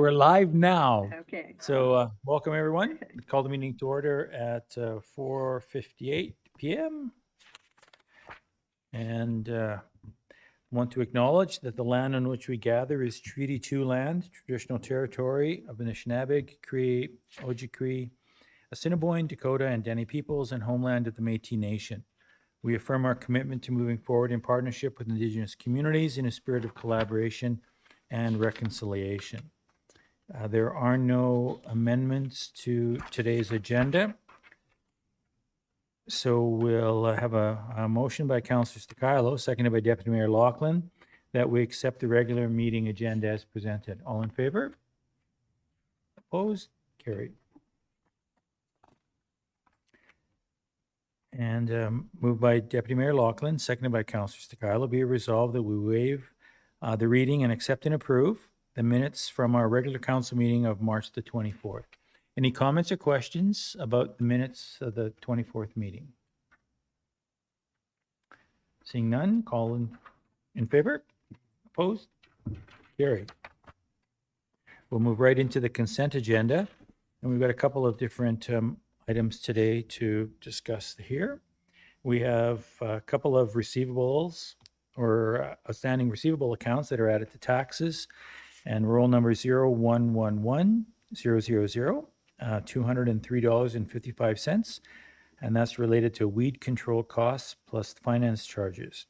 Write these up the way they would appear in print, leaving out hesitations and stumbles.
We're live now. Okay. So welcome everyone. Call the meeting to order at 4:58 p.m. And want to acknowledge that the land on which we gather is Treaty 2 land, traditional territory of the Anishinaabe, Cree, Ojibwe, Assiniboine, Dakota, and Dene peoples, and homeland of the Métis Nation. We affirm our commitment to moving forward in partnership with Indigenous communities in a spirit of collaboration and reconciliation. There are no amendments to today's agenda. So we'll have a motion by Councillor Stakilo, seconded by Deputy Mayor Laughlin, that we accept the regular meeting agenda as presented. All in favor? Opposed? Carried. And moved by Deputy Mayor Laughlin, seconded by Councillor Stakilo, be it resolved that we waive the reading and accept and approve the minutes from our regular council meeting of March the 24th. Any comments or questions about the minutes of the 24th meeting? Seeing none, call in favor? Opposed? Carried. We'll move right into the consent agenda. And we've got a couple of different items today to discuss here. We have a couple of receivables or outstanding receivable accounts that are added to taxes, and roll number 0111000, $203.55, and that's related to weed control costs plus finance charges.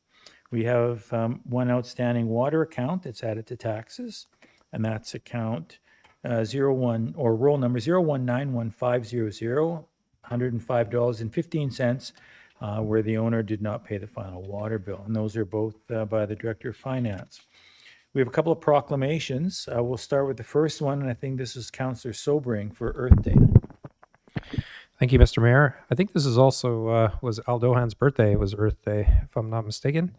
We have one outstanding water account that's added to taxes, and that's account roll number 0191500, $105.15, where the owner did not pay the final water bill, and those are both by the Director of Finance. We have a couple of proclamations. We'll start with the first one, and I think this is Councillor Sobering for Earth Day. Thank you, Mr. Mayor. I think this is also was Al Dauphin's birthday. It was Earth Day, if I'm not mistaken.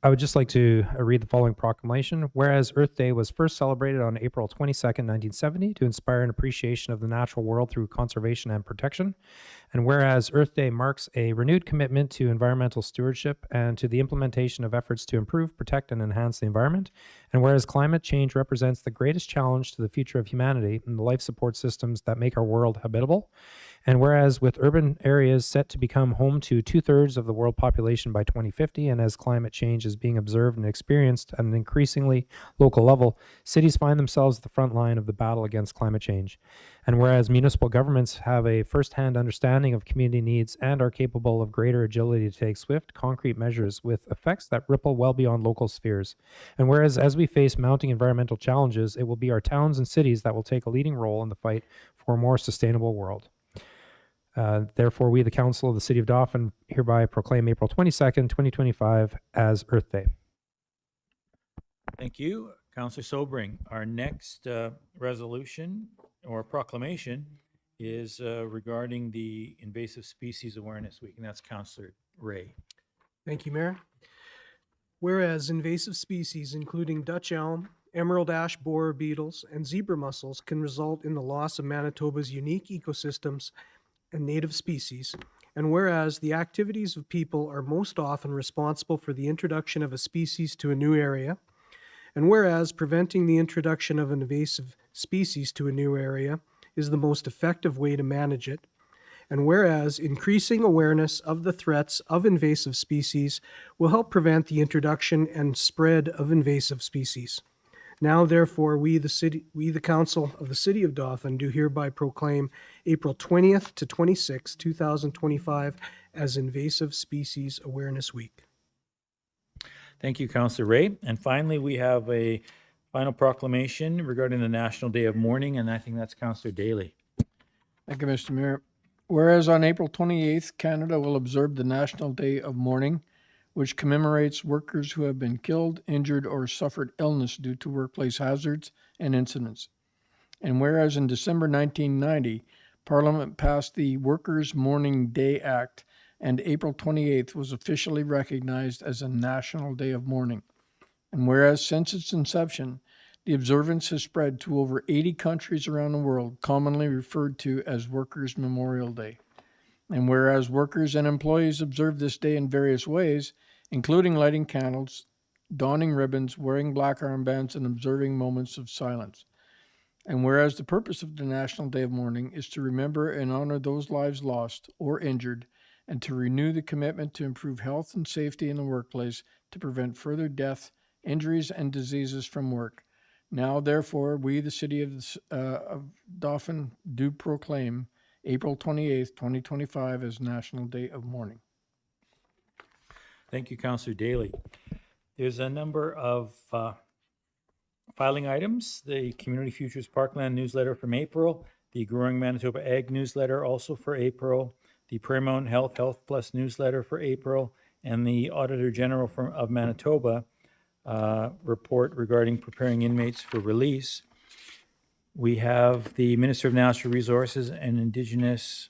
I would just like to read the following proclamation. Whereas Earth Day was first celebrated on April 22nd, 1970 to inspire an appreciation of the natural world through conservation and protection. And whereas Earth Day marks a renewed commitment to environmental stewardship and to the implementation of efforts to improve, protect, and enhance the environment. And whereas climate change represents the greatest challenge to the future of humanity and the life support systems that make our world habitable. And whereas with urban areas set to become home to 2/3 of the world population by 2050, and as climate change is being observed and experienced at an increasingly local level, cities find themselves at the front line of the battle against climate change. And whereas municipal governments have a first-hand understanding of community needs and are capable of greater agility to take swift, concrete measures with effects that ripple well beyond local spheres. And whereas as we face mounting environmental challenges, it will be our towns and cities that will take a leading role in the fight for a more sustainable world. Therefore, we, the Council of the City of Dauphin, hereby proclaim April 22nd, 2025 as Earth Day. Thank you, Councillor Sobering. Our next resolution or proclamation is regarding the Invasive Species Awareness Week, and that's Councillor Ray. Thank you, Mayor. Whereas invasive species, including Dutch elm, emerald ash borer beetles, and zebra mussels, can result in the loss of Manitoba's unique ecosystems and native species, and whereas the activities of people are most often responsible for the introduction of a species to a new area, and whereas preventing the introduction of an invasive species to a new area is the most effective way to manage it, and whereas increasing awareness of the threats of invasive species will help prevent the introduction and spread of invasive species. Now, therefore, we, the Council of the City of Dauphin, do hereby proclaim April 20th to 26th, 2025 as Invasive Species Awareness Week. Thank you, Councillor Ray. And finally, we have a final proclamation regarding the National Day of Mourning, and I think that's Councillor Daly. Thank you, Mr. Mayor. Whereas on April 28th, Canada will observe the National Day of Mourning, which commemorates workers who have been killed, injured, or suffered illness due to workplace hazards and incidents. And whereas in December 1990, Parliament passed the Workers' Mourning Day Act, and April 28th was officially recognized as a National Day of Mourning. And whereas since its inception, the observance has spread to over 80 countries around the world, commonly referred to as Workers' Memorial Day. And whereas workers and employees observe this day in various ways, including lighting candles, donning ribbons, wearing black armbands, and observing moments of silence. And whereas the purpose of the National Day of Mourning is to remember and honor those lives lost or injured, and to renew the commitment to improve health and safety in the workplace to prevent further death, injuries, and diseases from work. Now, therefore, we, the City of Dauphin, do proclaim April 28th, 2025 as National Day of Mourning. Thank you, Councillor Daly. There's a number of filing items. The Community Futures Parkland newsletter from April, the Growing Manitoba Ag newsletter also for April, the Prairie Mountain Health Plus newsletter for April, and the Auditor General of Manitoba report regarding preparing inmates for release. We have the Minister of Natural Resources and Indigenous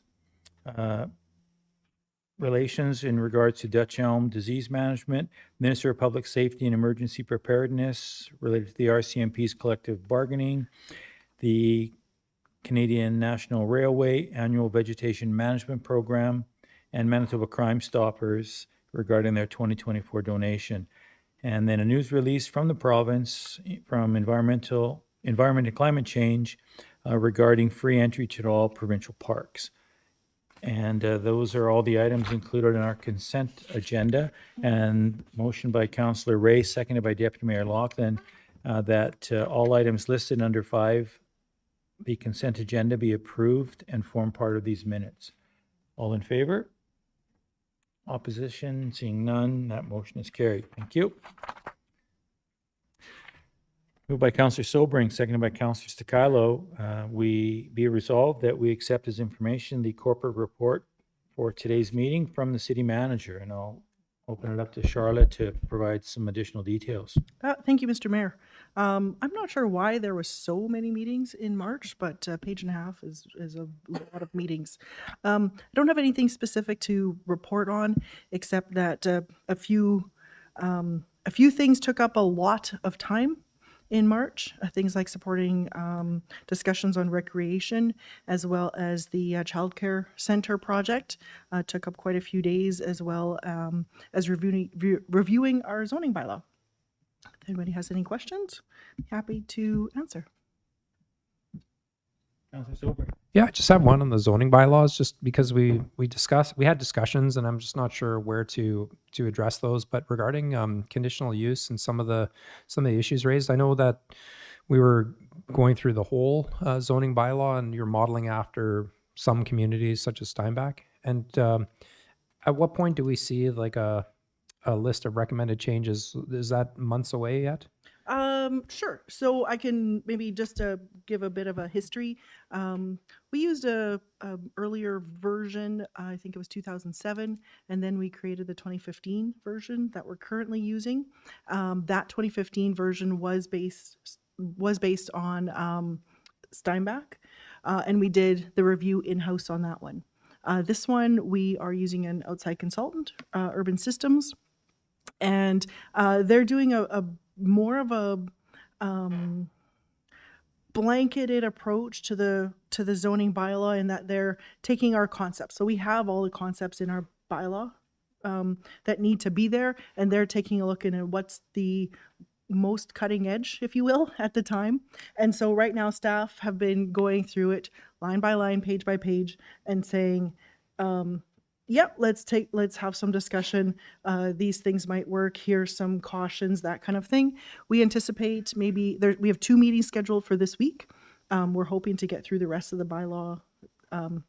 Relations in regards to Dutch elm disease management, Minister of Public Safety and Emergency Preparedness related to the RCMP's collective bargaining, the Canadian National Railway Annual Vegetation Management Program, and Manitoba Crime Stoppers regarding their 2024 donation. And then a news release from the province from Environment and Climate Change regarding free entry to all provincial parks. And those are all the items included in our consent agenda. And motion by Councillor Ray, seconded by Deputy Mayor Laughlin, that all items listed under 5, the consent agenda, be approved and form part of these minutes. All in favor? Opposition? Seeing none, that motion is carried. Thank you. Moved by Councillor Sobring, seconded by Councillor Sticalo. We be resolved that we accept as information the corporate report for today's meeting from the city manager, and I'll open it up to Charlotte to provide some additional details. Thank you, Mr. Mayor. I'm not sure why there was so many meetings in March, but a page and a half is a lot of meetings. I don't have anything specific to report on, except that a few things took up a lot of time in March, things like supporting discussions on recreation, as well as the childcare center project took up quite a few days, as well as reviewing our zoning bylaw. If anybody has any questions, happy to answer. Councillor Sobring. Yeah, I just have one on the zoning bylaws, just because we had discussions, and I'm just not sure where to address those. But regarding conditional use and some of the issues raised, I know that we were going through the whole zoning bylaw, and you're modeling after some communities such as Steinbach. And at what point do we see like a list of recommended changes? Is that months away yet? Sure. So I can maybe just give a bit of a history. We used a earlier version, I think it was 2007, and then we created the 2015 version that we're currently using. That 2015 version was based on Steinbach, and we did the review in-house on that one. This one, we are using an outside consultant, Urban Systems, and they're doing a more of a blanketed approach to the zoning bylaw, in that they're taking our concepts. So we have all the concepts in our bylaw that need to be there, and they're taking a look at what's the most cutting edge, if you will, at the time. And so right now staff have been going through it line by line, page by page, and saying, yep, let's have some discussion. These things might work. Here's some cautions, that kind of thing. We anticipate we have 2 meetings scheduled for this week. We're hoping to get through the rest of the bylaw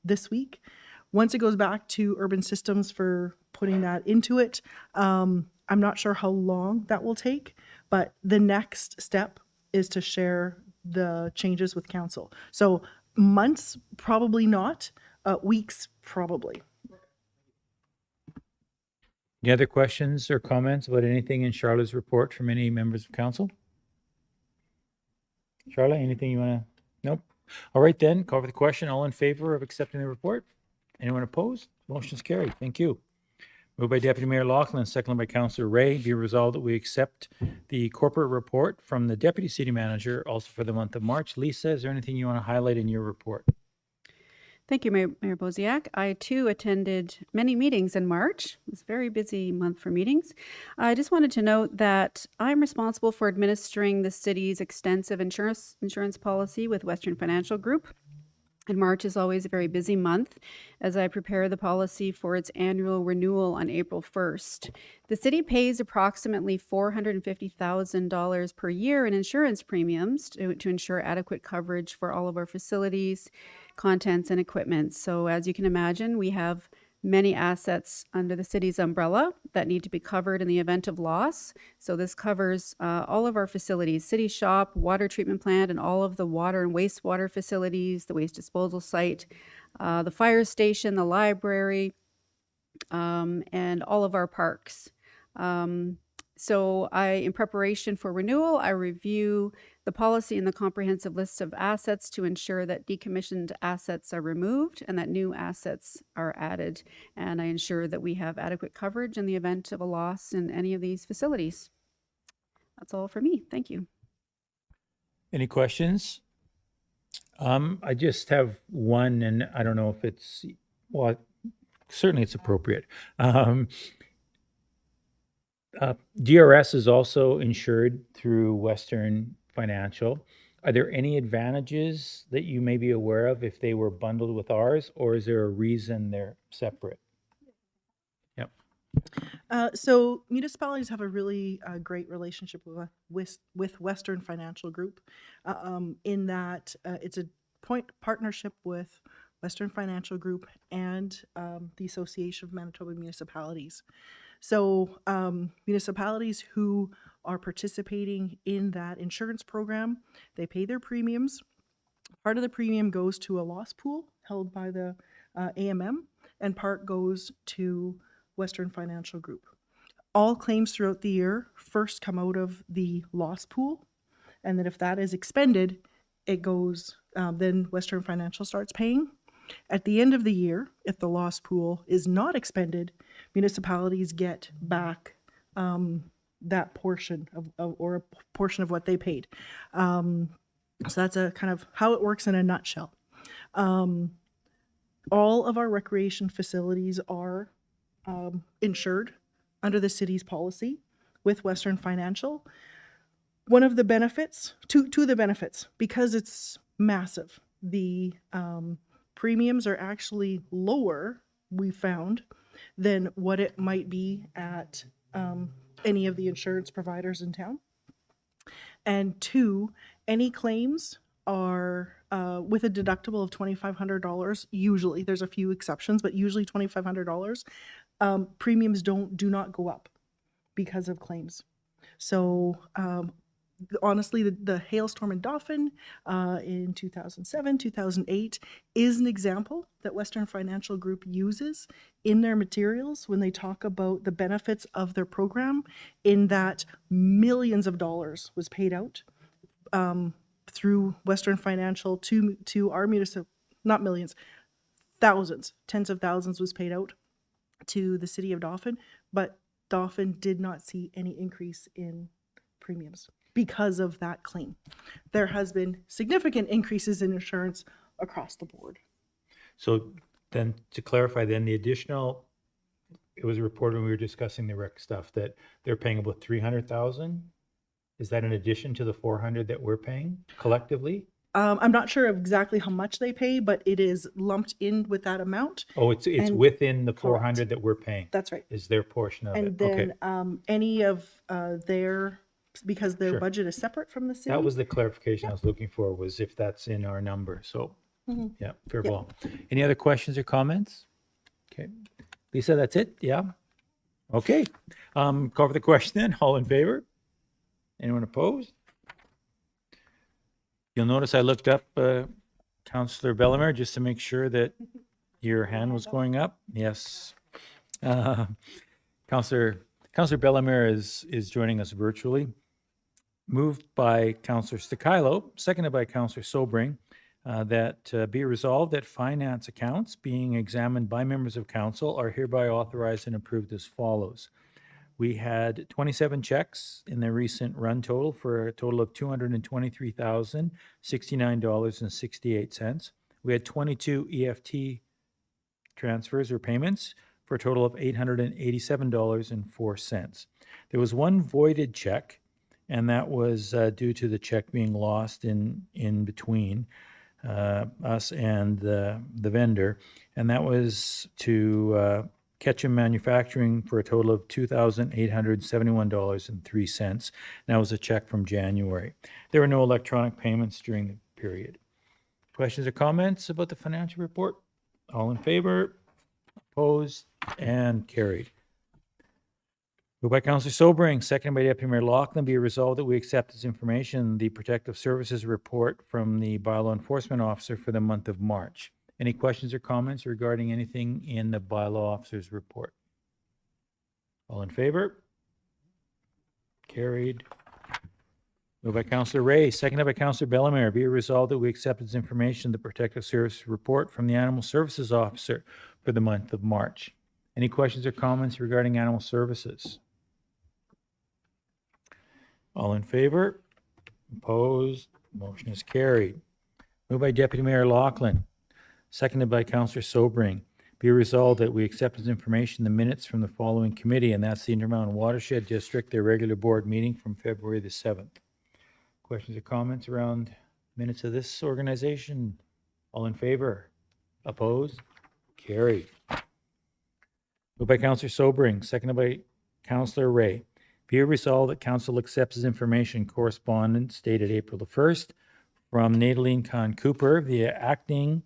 this week. Once it goes back to Urban Systems for putting that into it, I'm not sure how long that will take, but the next step is to share the changes with council. So months, probably not. Weeks, probably. Any other questions or comments about anything in Charlotte's report from any members of council? Charlotte, anything you want to? Nope. All right then, call for the question. All in favor of accepting the report? Anyone opposed? Motion's carried. Thank you. Moved by Deputy Mayor Laughlin, seconded by Councillor Ray. Be resolved that we accept the corporate report from the Deputy City Manager also for the month of March. Lisa, is there anything you want to highlight in your report? Thank you, Mayor Boziak. I too attended many meetings in March. It was a very busy month for meetings. I just wanted to note that I'm responsible for administering the city's extensive insurance policy with Western Financial Group. And March is always a very busy month as I prepare the policy for its annual renewal on April 1st. The city pays approximately $450,000 per year in insurance premiums to ensure adequate coverage for all of our facilities, contents, and equipment. So as you can imagine, we have many assets under the city's umbrella that need to be covered in the event of loss. So this covers all of our facilities, city shop, water treatment plant, and all of the water and wastewater facilities, the waste disposal site, the fire station, the library, and all of our parks. So in preparation for renewal, I review the policy and the comprehensive list of assets to ensure that decommissioned assets are removed and that new assets are added. And I ensure that we have adequate coverage in the event of a loss in any of these facilities. That's all for me. Thank you. Any questions? I just have one, and I don't know if it's, well, certainly it's appropriate. DRS is also insured through Western Financial. Are there any advantages that you may be aware of if they were bundled with ours, or is there a reason they're separate? Yep. So municipalities have a really great relationship with Western Financial Group in that it's a partnership with Western Financial Group and the Association of Manitoba Municipalities. So municipalities who are participating in that insurance program, they pay their premiums. Part of the premium goes to a loss pool held by the AMM, and part goes to Western Financial Group. All claims throughout the year first come out of the loss pool, and then if that is expended, it goes, then Western Financial starts paying. At the end of the year, if the loss pool is not expended, municipalities get back that portion or a portion of what they paid. So that's a kind of how it works in a nutshell. All of our recreation facilities are insured under the city's policy with Western Financial. One of the benefits, two of the benefits, because it's massive, the premiums are actually lower, we found, than what it might be at any of the insurance providers in town. And two, any claims are with a deductible of $2,500. Usually, there's a few exceptions, but usually $2,500. Premiums do not go up because of claims. So honestly, the hailstorm in Dauphin in 2007, 2008 is an example that Western Financial Group uses in their materials when they talk about the benefits of their program, in that millions of dollars was paid out through Western Financial to our municipal, not millions, thousands, tens of thousands was paid out to the city of Dauphin, but Dauphin did not see any increase in premiums because of that claim. There has been significant increases in insurance across the board. So then to clarify, then the additional, it was reported when we were discussing the rec stuff that they're paying about 300,000. Is that in addition to the 400 that we're paying collectively? I'm not sure of exactly how much they pay, but it is lumped in with that amount. Oh, it's within the 400 that we're paying. That's right. Is their portion of and it? then Okay. Any of their, because their Sure. budget is separate from the city. That was the clarification I was looking for, was if that's in our number. So, Mhm. yeah, fair Yep. ball. Any other questions or comments? Okay. Lisa, that's it? Yeah? Okay. Call for the question then. All in favor? Anyone opposed? You'll notice I looked up Councillor Bellemare just to make sure that your hand was going up. Yes. Councillor Bellemare is joining us virtually. Moved by Councillor Stakilo, seconded by Councillor Sobring, that be resolved that finance accounts being examined by members of council are hereby authorized and approved as follows. We had 27 checks in the recent run total for a total of $223,069.68. We had 22 EFT transfers or payments for a total of $887.04. There was one voided check, and that was due to the check being lost in between us and the vendor, and that was to Ketchum Manufacturing for a total of $2,871.03. That was a check from January. There were no electronic payments during the period. Questions or comments about the financial report? All in favor? Opposed? And carried. Moved by Councillor Sobering, seconded by Deputy Mayor Lachlan, be it resolved that we accept as information the Protective Services report from the Bylaw Enforcement Officer for the month of March. Any questions or comments regarding anything in the Bylaw Officer's report? All in favor? Carried. Moved by Councillor Ray, seconded by Councillor Bellemare, be it resolved that we accept as information the Protective Services report from the Animal Services Officer for the month of March. Any questions or comments regarding Animal Services? All in favor? Opposed? Motion is carried. Moved by Deputy Mayor Lachlan, seconded by Councillor Sobering. Be resolved that we accept as information the minutes from the following committee, and that's the Intermountain Watershed District, their regular board meeting from February the 7th. Questions or comments around minutes of this organization? All in favor? Opposed? Carried. Moved by Councillor Sobering, seconded by Councillor Ray. Be it resolved that Council accepts as information correspondence dated April the 1st from Nadaline Khan Cooper, the acting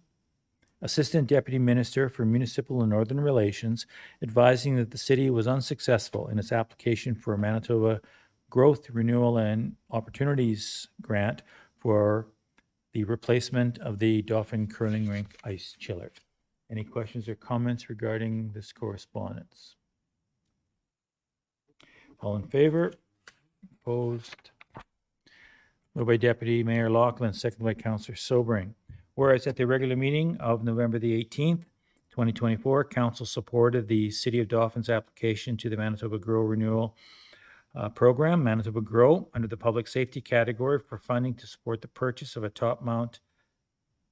Assistant Deputy Minister for Municipal and Northern Relations, advising that the city was unsuccessful in its application for a Manitoba Growth, Renewal and Opportunities Grant for the replacement of the Dauphin curling rink ice chiller. Any questions or comments regarding this correspondence? All in favor? Opposed? Moved by Deputy Mayor Lachlan, seconded by Councillor Sobering. Whereas at the regular meeting of November the 18th, 2024, Council supported the City of Dauphin's application to the Manitoba Grow Renewal Program, Manitoba Grow, under the public safety category for funding to support the purchase of a top mount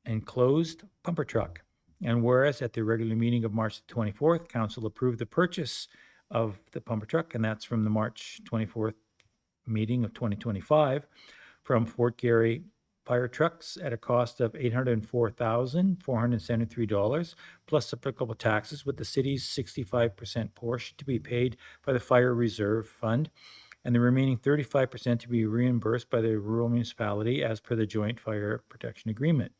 enclosed pumper truck. And whereas at the regular meeting of March 24th, Council approved the purchase of the pumper truck, and that's from the March 24th meeting of 2025, from Fort Garry Fire Trucks at a cost of $804,473 plus applicable taxes, with the city's 65% portion to be paid by the Fire Reserve Fund and the remaining 35% to be reimbursed by the rural municipality as per the Joint Fire Protection Agreement.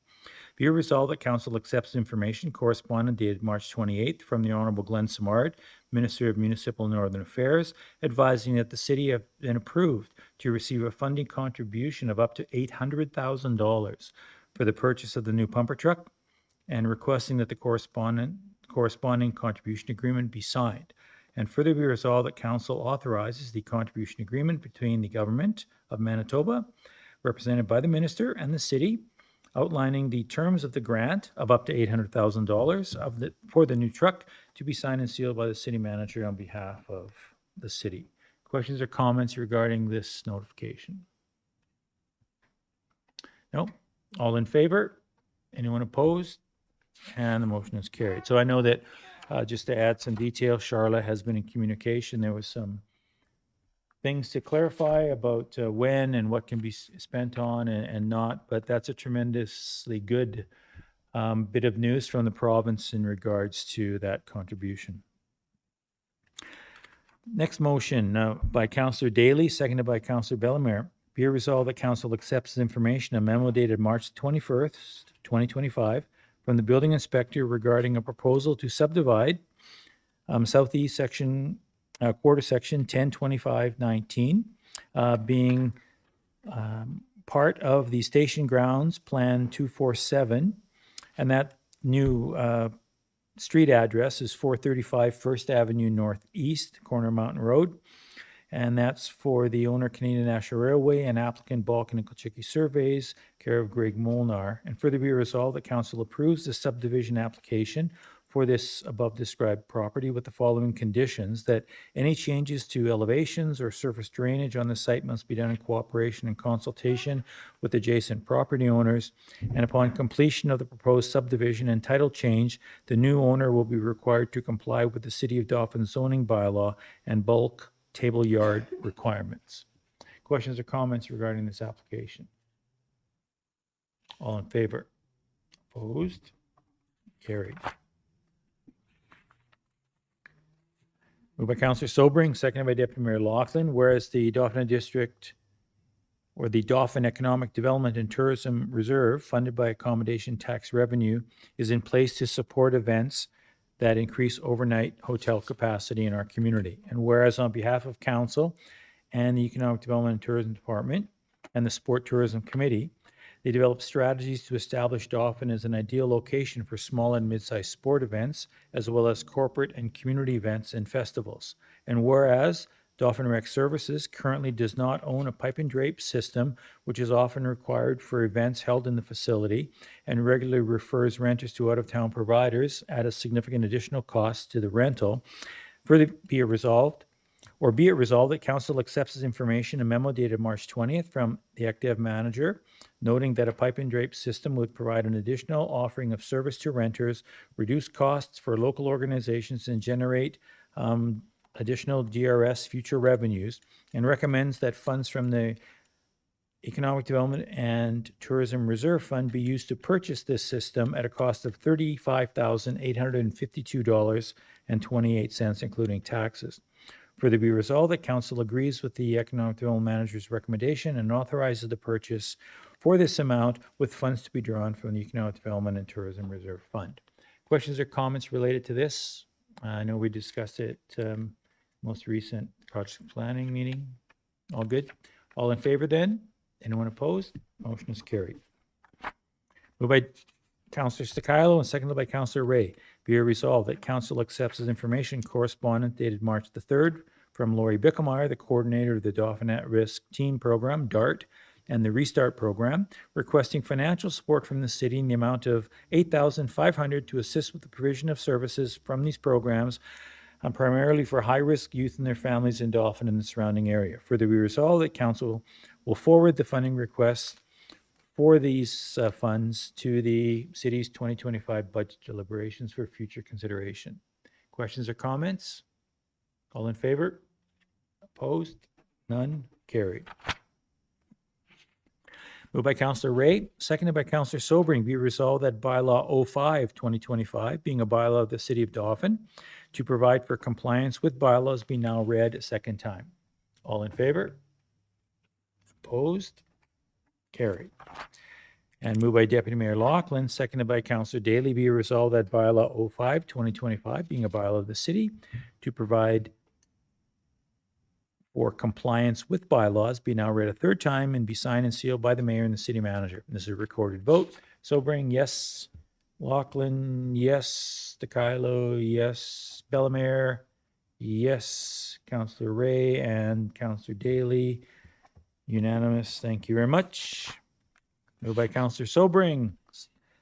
Be it resolved that Council accepts information correspondent dated March 28th from the Honourable Glenn Simard, Minister of Municipal and Northern Affairs, advising that the city have been approved to receive a funding contribution of up to $800,000 for the purchase of the new pumper truck, and requesting that the corresponding contribution agreement be signed. And further be resolved that Council authorizes the contribution agreement between the Government of Manitoba, represented by the Minister, and the City, outlining the terms of the grant of up to $800,000 for the new truck to be signed and sealed by the City Manager on behalf of the City. Questions or comments regarding this notification? No? All in favor? Anyone opposed? And the motion is carried. So I know that, just to add some detail, Charlotte has been in communication. There was some things to clarify about when and what can be spent on and not, but that's a tremendously good bit of news from the province in regards to that contribution. Next motion by Councillor Daly, seconded by Councillor Bellemare. Be it resolved that Council accepts as information a memo dated March 21st, 2025, from the building inspector regarding a proposal to subdivide southeast section, quarter section 102519, being part of the Station Grounds Plan 247, and that new street address is 435 First Avenue Northeast, corner Mountain Road, and that's for the owner Canadian National Railway and applicant Balkan and Kolchicki Surveys, care of Greg Molnar. And further be resolved that Council approves the subdivision application for this above described property with the following conditions: that any changes to elevations or surface drainage on the site must be done in cooperation and consultation with adjacent property owners. And upon completion of the proposed subdivision and title change, the new owner will be required to comply with the City of Dauphin zoning bylaw and bulk table yard requirements. Questions or comments regarding this application? All in favor? Opposed? Carried. Moved by Councillor Sobering, seconded by Deputy Mayor Laughlin. Whereas the Dauphin District or the Dauphin Economic Development and Tourism Reserve, funded by accommodation tax revenue, is in place to support events that increase overnight hotel capacity in our community. And whereas on behalf of Council and the Economic Development and Tourism Department and the Sport Tourism Committee, they developed strategies to establish Dauphin as an ideal location for small and mid-sized sport events, as well as corporate and community events and festivals. And whereas Dauphin Rec Services currently does not own a pipe and drape system, which is often required for events held in the facility, and regularly refers renters to out-of-town providers at a significant additional cost to the rental, further be it resolved that Council accepts this information, a memo dated March 20th from the Active Manager, noting that a pipe and drape system would provide an additional offering of service to renters, reduce costs for local organizations, and generate additional DRS future revenues, and recommends that funds from the Economic Development and Tourism Reserve Fund be used to purchase this system at a cost of $35,852.28, including taxes. Further be resolved that Council agrees with the Economic Development Manager's recommendation and authorizes the purchase for this amount with funds to be drawn from the Economic Development and Tourism Reserve Fund. Questions or comments related to this? I know we discussed it most recent project planning meeting. All good? All in favor then? Anyone opposed? Motion is carried. Moved by Councillor Stakilo and seconded by Councillor Ray. Be it resolved that Council accepts as information correspondence dated March the 3rd from Lori Bickelmeyer, the coordinator of the Dauphin At-Risk Teen Program, DART, and the Restart Program, requesting financial support from the city in the amount of $8,500 to assist with the provision of services from these programs, primarily for high-risk youth and their families in Dauphin and the surrounding area. Further be resolved that Council will forward the funding request for these funds to the city's 2025 budget deliberations for future consideration. Questions or comments? All in favor? Opposed? None? Carried. Moved by Councillor Ray, seconded by Councillor Sobering, be resolved that bylaw 05-2025, being a bylaw of the City of Dauphin, to provide for compliance with bylaws, be now read a second time. All in favor? Opposed? Carried. And moved by Deputy Mayor Laughlin, seconded by Councillor Daly, be resolved that bylaw 05-2025, being a bylaw of the city, to provide for compliance with bylaws, be now read a third time and be signed and sealed by the mayor and the city manager. This is a recorded vote. Sobering, yes. Laughlin, yes. Stakilo, yes. Bellemare, yes. Councillor Ray and Councillor Daly, unanimous. Thank you very much. Moved by Councillor Sobering,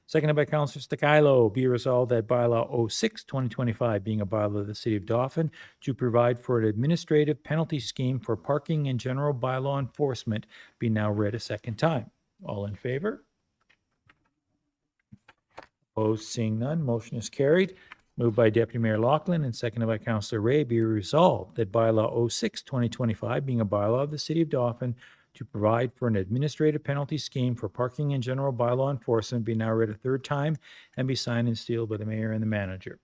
seconded by Councillor Stakilo, be resolved that bylaw 06-2025, being a bylaw of the City of Dauphin, to provide for an administrative penalty scheme for parking and general bylaw enforcement, be now read a second time. All in favor? Opposed? Seeing none, motion is carried. Moved by Deputy Mayor Laughlin and seconded by Councillor Ray, be resolved that bylaw 06-2025, being a bylaw of the City of Dauphin, to provide for an administrative penalty scheme for parking and general bylaw enforcement, be now read a third time and be signed and sealed by the mayor and the manager.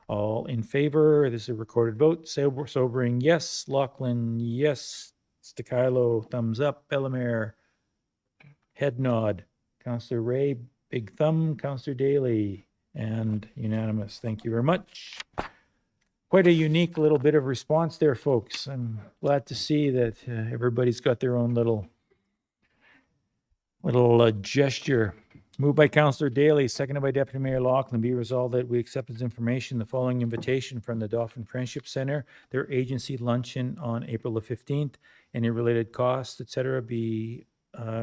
All in favor? This is a recorded vote. Sobering, yes. Laughlin, yes. Stakilo, thumbs up. Bellemare, head nod. Councillor Ray, big thumb. Councillor Daly, and unanimous. Thank you very much. Quite a unique little bit of response there, folks. I'm glad to see that everybody's got their own little gesture. Moved by Councillor Daly, seconded by Deputy Mayor Laughlin, be resolved that we accept as information the following invitation from the Dauphin Friendship Center, their agency luncheon on April the 15th. Any related costs, etc., be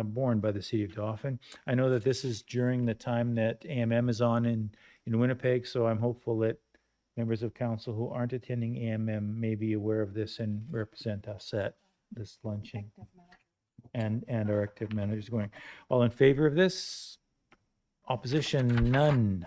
borne by the City of Dauphin. I know that this is during the time that AMM is on in in Winnipeg. So I'm hopeful that members of council who aren't attending AMM may be aware of this and represent us at this luncheon. And our active managers going. All in favor of this? Opposition? None.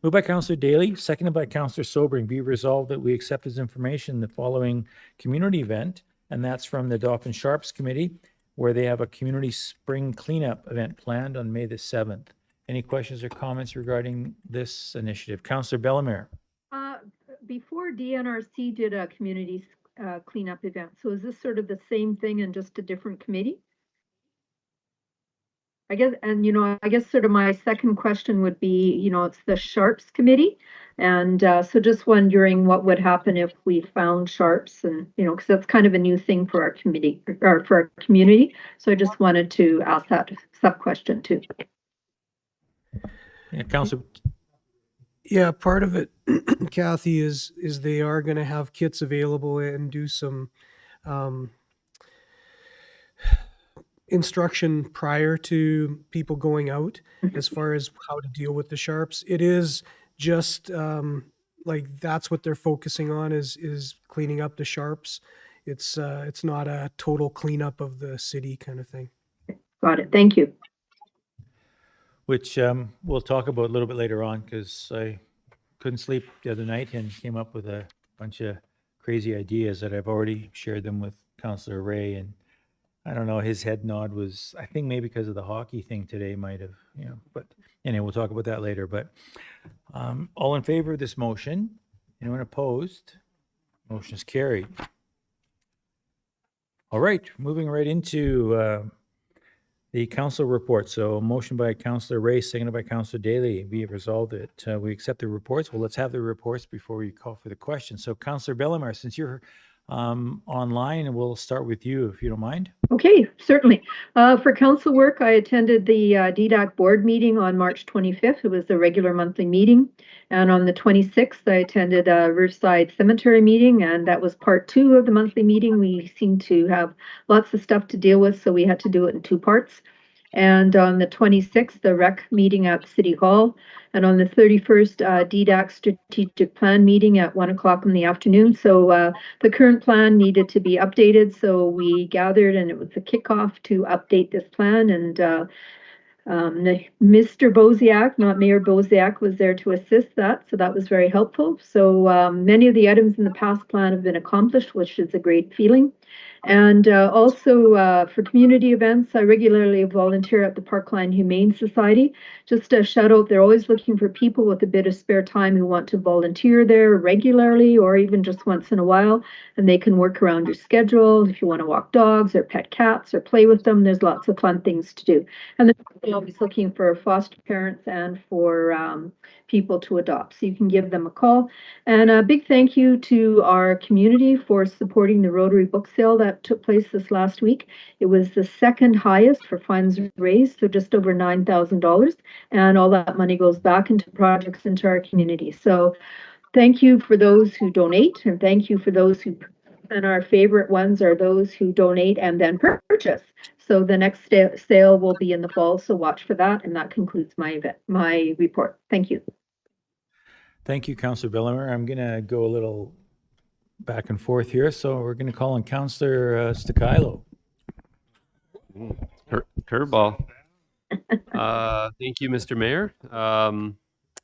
Moved by Councillor Daly, seconded by Councillor Sobering. Be resolved that we accept as information the following community event, and that's from the Dauphin Sharps Committee, where they have a community spring cleanup event planned on May the 7th. Any questions or comments regarding this initiative? Councillor Bellemare. Before DNRC did a community cleanup event, so is this sort of the same thing and just a different committee? I guess, and I guess sort of my second question would be, it's the Sharps Committee, and so just wondering what would happen if we found sharps, and because that's kind of a new thing for our committee or for our community. So I just wanted to ask that sub question too. Yeah, Councillor. Yeah, part of it, Kathy, is they are going to have kits available and do some instruction prior to people going out as far as how to deal with the sharps. It is just like that's what they're focusing on is cleaning up the sharps. It's not a total cleanup of the city kind of thing. Got it. Thank you. Which we'll talk about a little bit later on, because I couldn't sleep the other night and came up with a bunch of crazy ideas that I've already shared them with Councillor Ray. And I don't know, his head nod was, I think maybe because of the hockey thing today might have, but anyway, we'll talk about that later. But all in favor of this motion? Anyone opposed? Motion is carried. All right, moving right into the council report. So a motion by Councillor Ray, seconded by Councillor Daly. Be it resolved that we accept the reports. Well, let's have the reports before we call for the question. So Councillor Bellemare, since you're online, and we'll start with you, if you don't mind. Okay, certainly. For council work, I attended the DDAC board meeting on March 25th. It was the regular monthly meeting. And on the 26th, I attended a Riverside Cemetery meeting, and that was part 2 of the monthly meeting. We seemed to have lots of stuff to deal with, so we had to do it in 2 parts. And on the 26th, the rec meeting at City Hall. And on the 31st, DDAC strategic plan meeting at 1 o'clock in the afternoon. So the current plan needed to be updated. So we gathered, and it was a kickoff to update this plan. And Mr. Boziak, not Mayor Boziak, was there to assist that. So that was very helpful. So many of the items in the past plan have been accomplished, which is a great feeling. And also for community events, I regularly volunteer at the Parkline Humane Society. Just a shout out, they're always looking for people with a bit of spare time who want to volunteer there regularly or even just once in a while. And they can work around your schedule. If you want to walk dogs or pet cats or play with them, there's lots of fun things to do. And they're always looking for foster parents and for people to adopt. So you can give them a call. And a big thank you to our community for supporting the Rotary Book Sale that took place this last week. It was the second highest for funds raised, so just over $9,000. And all that money goes back into projects into our community. So thank you for those who donate, and thank you for those who, and our favorite ones are those who donate and then purchase. So the next sale will be in the fall, so watch for that. And that concludes my report. Thank you. Thank you, Councillor Bellemare. I'm going to go a little back and forth here. So we're going to call on Councillor Stakilo. Curveball. Thank you, Mr. Mayor.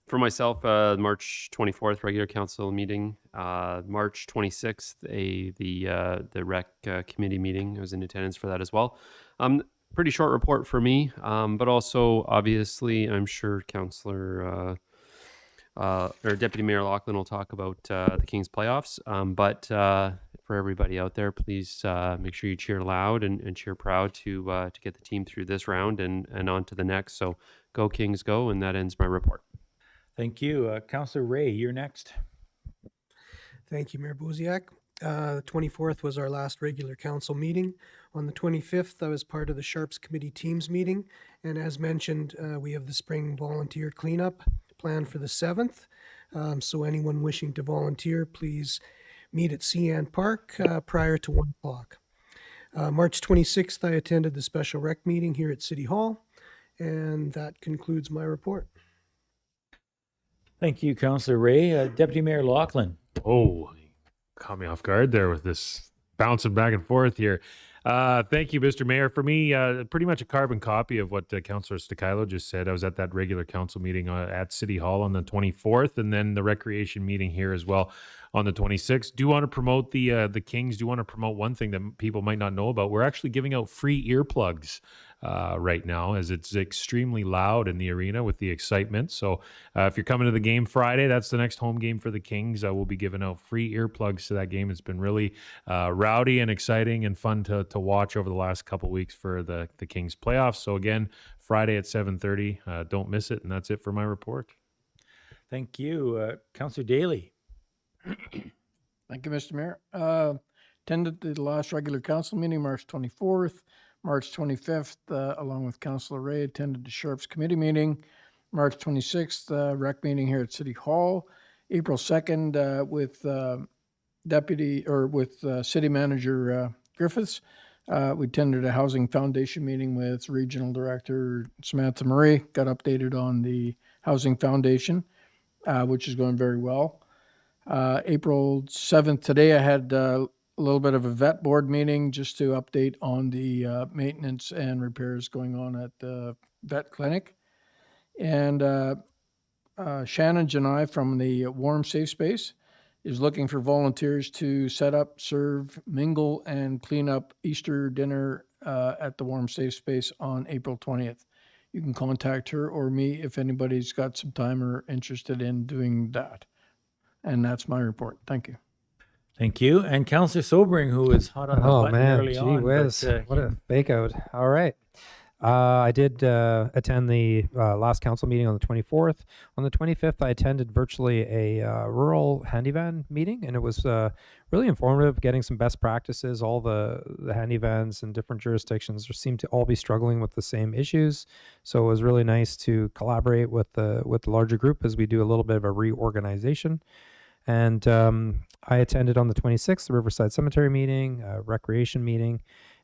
For myself, March 24th, regular council meeting. March 26th, the rec committee meeting. I was in attendance for that as well. Pretty short report for me, but also obviously, I'm sure Councillor or Deputy Mayor Lachlan will talk about the Kings playoffs. But for everybody out there, please make sure you cheer loud and cheer proud to get the team through this round and on to the next. So go Kings, go! And that ends my report. Thank you. Councillor Ray, you're next. Thank you, Mayor Boziak. The 24th was our last regular council meeting. On the 25th, I was part of the Sharps Committee Teams meeting. And as mentioned, we have the spring volunteer cleanup planned for the 7th. So anyone wishing to volunteer, please meet at CN Park prior to 1 o'clock. March 26th, I attended the special rec meeting here at City Hall. And that concludes my report. Thank you, Councillor Ray. Deputy Mayor Laughlin. Oh, caught me off guard there with this bouncing back and forth here. Thank you, Mr. Mayor. For me, pretty much a carbon copy of what Councillor Stakilo just said. I was at that regular council meeting at City Hall on the 24th, and then the recreation meeting here as well on the 26th. Do want to promote the Kings. Do want to promote one thing that people might not know about. We're actually giving out free earplugs right now, as it's extremely loud in the arena with the excitement. So if you're coming to the game Friday, that's the next home game for the Kings. I will be giving out free earplugs to that game. It's been really rowdy and exciting and fun to watch over the last couple weeks for the Kings playoffs. So again, Friday at 7:30. Don't miss it. And that's it for my report. Thank you. Councillor Daly. Thank you, Mr. Mayor. Attended the last regular council meeting, March 24th. March 25th, along with Councillor Ray, attended the Sheriff's Committee meeting. March 26th, rec meeting here at City Hall. April 2nd, with City Manager Griffiths. We attended a Housing Foundation meeting with Regional Director Samantha Murray. Got updated on the Housing Foundation, which is going very well. April 7th, today I had a little bit of a vet board meeting just to update on the maintenance and repairs going on at the vet clinic. And Shannon Janai from the Warm Safe Space is looking for volunteers to set up, serve, mingle, and clean up Easter dinner at the Warm Safe Space on April 20th. You can contact her or me if anybody's got some time or interested in doing that. And that's my report. Thank you. Thank you. And Councillor Sobering, who is hot on the Oh button man, early gee on. whiz. But, What a fake out. All right. I did attend the last council meeting on the 24th. On the 25th, I attended virtually a rural handy van meeting, and it was really informative, getting some best practices. All the handy vans in different jurisdictions seem to all be struggling with the same issues. So it was really nice to collaborate with the larger group as we do a little bit of a reorganization. And I attended on the 26th, the Riverside Cemetery meeting, recreation meeting.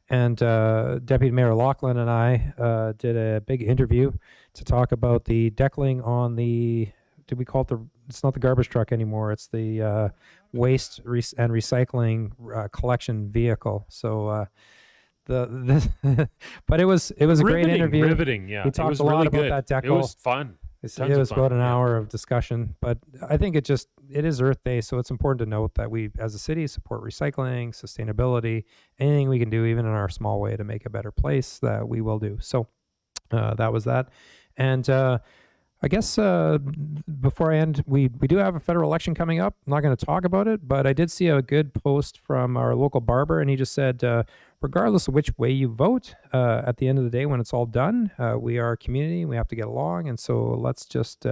And Deputy Mayor Laughlin and I did a big interview to talk about the deckling on the, did we call it it's not the garbage truck anymore, it's the waste and recycling collection vehicle. So but it was a great interview. Riveting, yeah. We It talked was a lot really about good. that decal. It was fun. It Tons of was fun, about an yeah. hour of discussion, but I think it is Earth Day, so it's important to note that we, as a city, support recycling, sustainability, anything we can do, even in our small way, to make a better place, that we will do. So that was that. And I guess before I end, we do have a federal election coming up. I'm not going to talk about it, but I did see a good post from our local barber, and he just said, regardless of which way you vote, at the end of the day, when it's all done, we are a community, we have to get along, and so let's just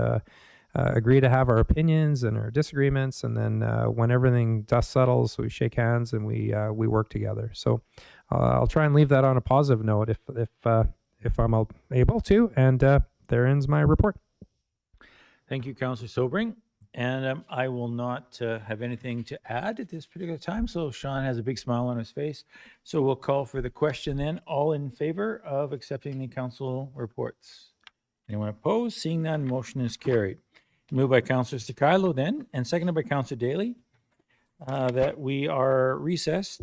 agree to have our opinions and our disagreements, and then when everything dust settles, we shake hands and we work together. So I'll try and leave that on a positive note if I'm able to, and there ends my report. thank you, Councillor Sobering. And I will not have anything to add at this particular time. So Sean has a big smile on his face. So we'll call for the question then. All in favor of accepting the council reports? Anyone opposed? Seeing none, motion is carried. Moved by Councillor Stakilo then, and seconded by Councillor Daly, that we are recessed